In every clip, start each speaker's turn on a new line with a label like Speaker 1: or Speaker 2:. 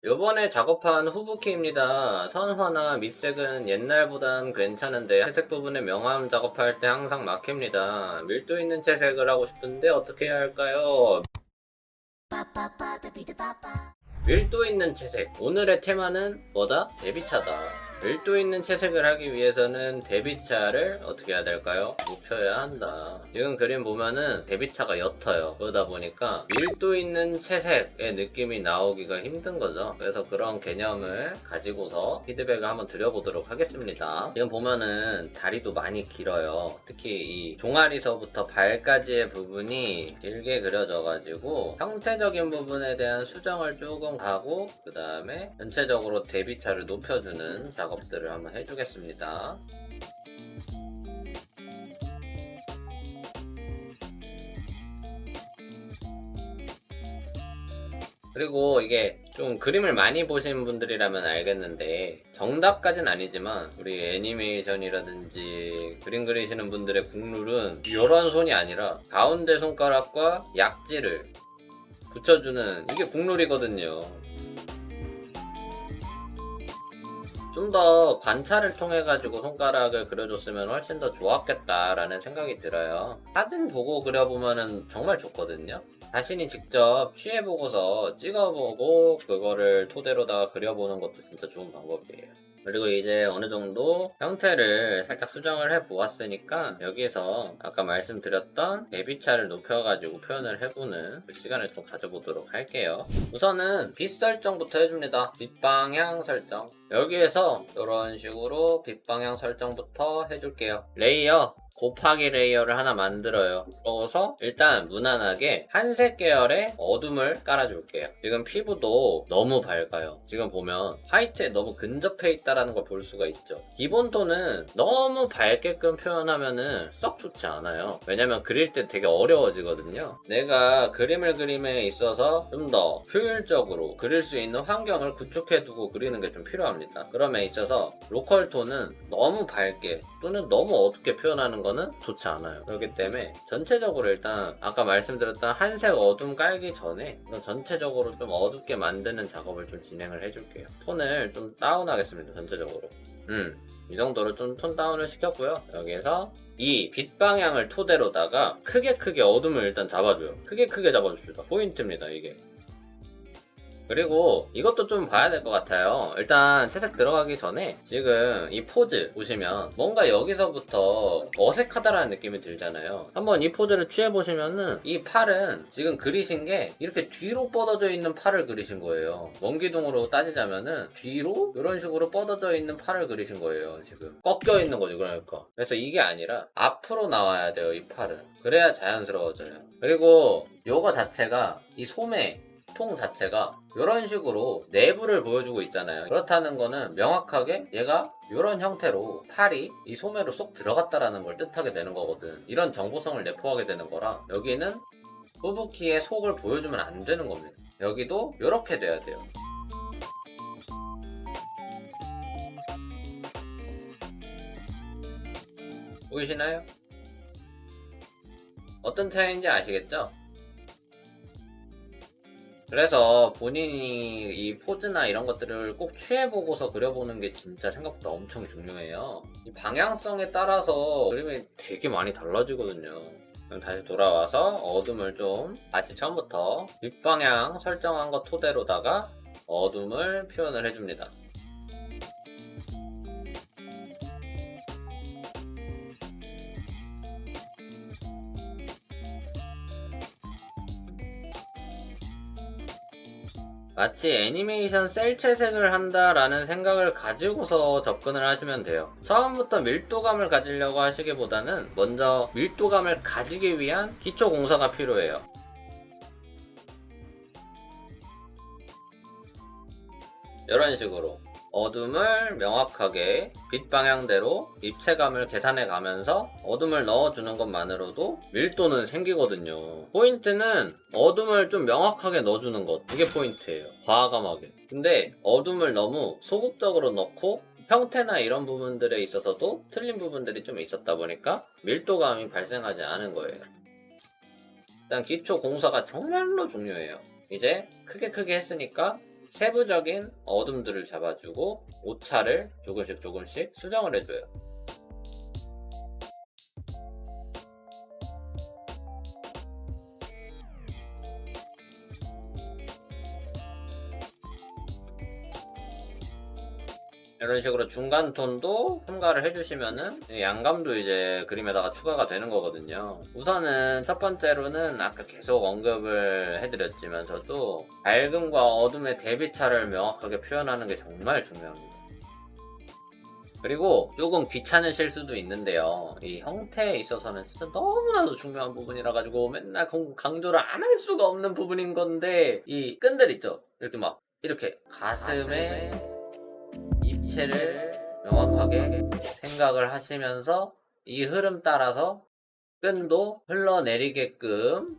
Speaker 1: 요번에 작업한 후브키입니다. 선화나 밑색은 옛날보단 괜찮은데 회색 부분에 명암 작업할 때 항상 막힙니다. 밀도 있는 채색을 하고 싶은데 어떻게 해야 할까요? 밀도 있는 채색. 오늘의 테마는 뭐다? 대비차다. 밀도 있는 채색을 하기 위해서는 대비차를 어떻게 해야 될까요? 눕혀야 한다. 지금 그림 보면은 대비차가 옅어요. 그러다 보니까 밀도 있는 채색의 느낌이 나오기가 힘든 거죠. 그래서 그런 개념을 가지고서 피드백을 한번 드려보도록 하겠습니다. 지금 보면은 다리도 많이 길어요. 특히 이 종아리서부터 발까지의 부분이 길게 그려져가지고 형태적인 부분에 대한 수정을 조금 하고 그 다음에 전체적으로 대비차를 높여주는 작업들을 한번 해주겠습니다. 그리고 이게 좀 그림을 많이 보신 분들이라면 알겠는데 정답까진 아니지만 우리 애니메이션이라든지 그림 그리시는 분들의 국룰은 이런 손이 아니라 가운데 손가락과 약지를 붙여주는 이게 국룰이거든요. 좀 더 관찰을 통해 가지고 손가락을 그려줬으면 훨씬 더 좋았겠다라는 생각이 들어요. 사진 보고 그려보면은 정말 좋거든요. 자신이 직접 취해보고서 찍어보고 그거를 토대로다가 그려보는 것도 진짜 좋은 방법이에요. 그리고 이제 어느 정도 형태를 살짝 수정을 해 보았으니까 여기서 아까 말씀드렸던 대비차를 높여가지고 표현을 해보는 그 시간을 좀 가져보도록 할게요. 우선은 빛 설정부터 해줍니다. 빛 방향 설정. 여기에서 이런 식으로 빛 방향 설정부터 해줄게요. 레이어 곱하기 레이어를 하나 만들어요. 그래서 일단 무난하게 한색 계열의 어둠을 깔아줄게요. 지금 피부도 너무 밝아요. 지금 보면 화이트에 너무 근접해 있다는 걸 볼 수가 있죠. 기본 톤은 너무 밝게끔 표현하면은 썩 좋지 않아요. 왜냐면 그릴 때 되게 어려워지거든요. 내가 그림을 그림에 있어서 좀 더 효율적으로 그릴 수 있는 환경을 구축해두고 그리는 게 좀 필요합니다. 그럼에 있어서 로컬 톤은 너무 밝게 또는 너무 어둡게 표현하는 거는 좋지 않아요. 그렇기 때문에 전체적으로 일단 아까 말씀드렸던 한색 어둠 깔기 전에 전체적으로 좀 어둡게 만드는 작업을 좀 진행을 해줄게요. 톤을 좀 다운하겠습니다. 전체적으로. 이 정도로 좀 톤 다운을 시켰고요. 여기에서 이 빛 방향을 토대로다가 크게 어둠을 일단 잡아줘요. 크게 잡아줍시다. 포인트입니다, 이게. 그리고 이것도 좀 봐야 될 것 같아요. 일단 채색 들어가기 전에 지금 이 포즈 보시면 뭔가 여기서부터 어색하다라는 느낌이 들잖아요. 한번 이 포즈를 취해보시면은 이 팔은 지금 그리신 게 이렇게 뒤로 뻗어져 있는 팔을 그리신 거예요. 원기둥으로 따지자면은 뒤로 이런 식으로 뻗어져 있는 팔을 그리신 거예요. 지금 꺾여 있는 거죠. 그러니까 그래서 이게 아니라 앞으로 나와야 돼요. 이 팔은 그래야 자연스러워져요. 그리고 요거 자체가 이 소매 통 자체가 이런 식으로 내부를 보여주고 있잖아요. 그렇다는 거는 명확하게 얘가 이런 형태로 팔이 이 소매로 쏙 들어갔다라는 걸 뜻하게 되는 거거든. 이런 정보성을 내포하게 되는 거라 여기는 후브키의 속을 보여주면 안 되는 겁니다. 여기도 이렇게 돼야 돼요. 보이시나요? 어떤 차이인지 아시겠죠? 그래서 본인이 이 포즈나 이런 것들을 꼭 취해보고서 그려보는 게 진짜 생각보다 엄청 중요해요. 이 방향성에 따라서 그림이 되게 많이 달라지거든요. 그럼 다시 돌아와서 어둠을 좀 다시 처음부터 윗방향 설정한 것 토대로다가 어둠을 표현을 해줍니다. 마치 애니메이션 셀 채색을 한다라는 생각을 가지고서 접근을 하시면 돼요. 처음부터 밀도감을 가지려고 하시기보다는 먼저 밀도감을 가지기 위한 기초 공사가 필요해요. 이런 식으로 어둠을 명확하게 빛 방향대로 입체감을 계산해 가면서 어둠을 넣어주는 것만으로도 밀도는 생기거든요. 포인트는 어둠을 좀 명확하게 넣어주는 것, 이게 포인트예요. 과감하게. 근데 어둠을 너무 소극적으로 넣고 형태나 이런 부분들에 있어서도 틀린 부분들이 좀 있었다 보니까 밀도감이 발생하지 않은 거예요. 일단 기초 공사가 정말로 중요해요. 이제 크게 했으니까 세부적인 어둠들을 잡아주고 오차를 조금씩 수정을 해줘요. 이런 식으로 중간 톤도 첨가를 해주시면은 양감도 이제 그림에다가 추가가 되는 거거든요. 우선은 첫 번째로는 아까 계속 언급을 해드렸지만서도 밝음과 어둠의 대비차를 명확하게 표현하는 게 정말 중요합니다. 그리고 조금 귀찮으실 수도 있는데요. 이 형태에 있어서는 진짜 너무나도 중요한 부분이라 가지고 맨날 강조를 안 할 수가 없는 부분인 건데, 이 끈들 있죠? 이렇게 막 이렇게 가슴에 입체를 명확하게 생각을 하시면서 이 흐름 따라서 끈도 흘러내리게끔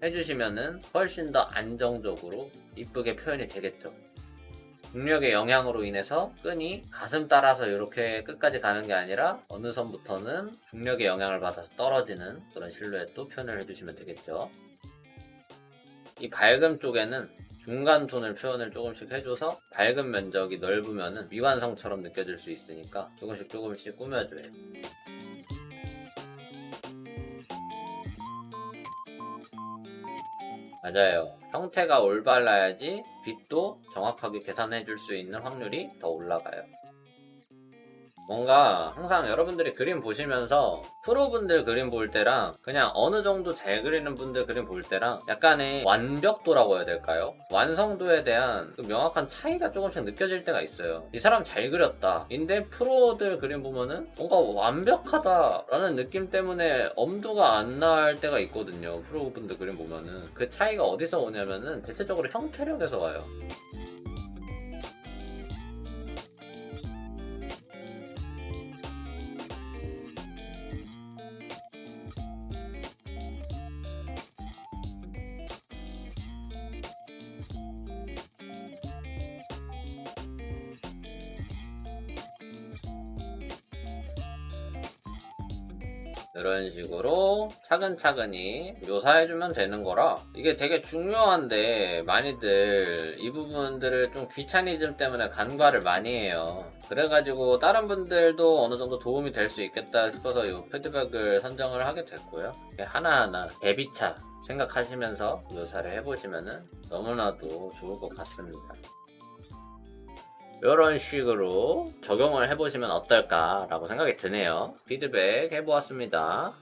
Speaker 1: 해주시면은 훨씬 더 안정적으로 이쁘게 표현이 되겠죠. 중력의 영향으로 인해서 끈이 가슴 따라서 이렇게 끝까지 가는 게 아니라 어느 선부터는 중력의 영향을 받아서 떨어지는 그런 실루엣도 표현을 해주시면 되겠죠. 이 밝음 쪽에는 중간 톤을 표현을 조금씩 해줘서 밝은 면적이 넓으면 미완성처럼 느껴질 수 있으니까 조금씩 꾸며줘요. 맞아요. 형태가 올바라야지 빛도 정확하게 계산해 줄 수 있는 확률이 더 올라가요. 뭔가 항상 여러분들이 그림 보시면서 프로분들 그림 볼 때랑 그냥 어느 정도 잘 그리는 분들 그림 볼 때랑 약간의 완벽도라고 해야 될까요? 완성도에 대한 그 명확한 차이가 조금씩 느껴질 때가 있어요. 이 사람 잘 그렸다. 인데 프로들 그림 보면은 뭔가 완벽하다라는 느낌 때문에 엄두가 안 날 때가 있거든요. 프로분들 그림 보면은 그 차이가 어디서 오냐면은 대체적으로 형태력에서 와요. 이런 식으로 차근차근히 묘사해주면 되는 거라 이게 되게 중요한데 많이들 이 부분들을 좀 귀차니즘 때문에 간과를 많이 해요. 그래가지고 다른 분들도 어느 정도 도움이 될 수 있겠다 싶어서 이 피드백을 선정을 하게 됐고요. 하나하나 대비차 생각하시면서 묘사를 해보시면 너무나도 좋을 것 같습니다. 이런 식으로 적용을 해보시면 어떨까라고 생각이 드네요. 피드백 해보았습니다.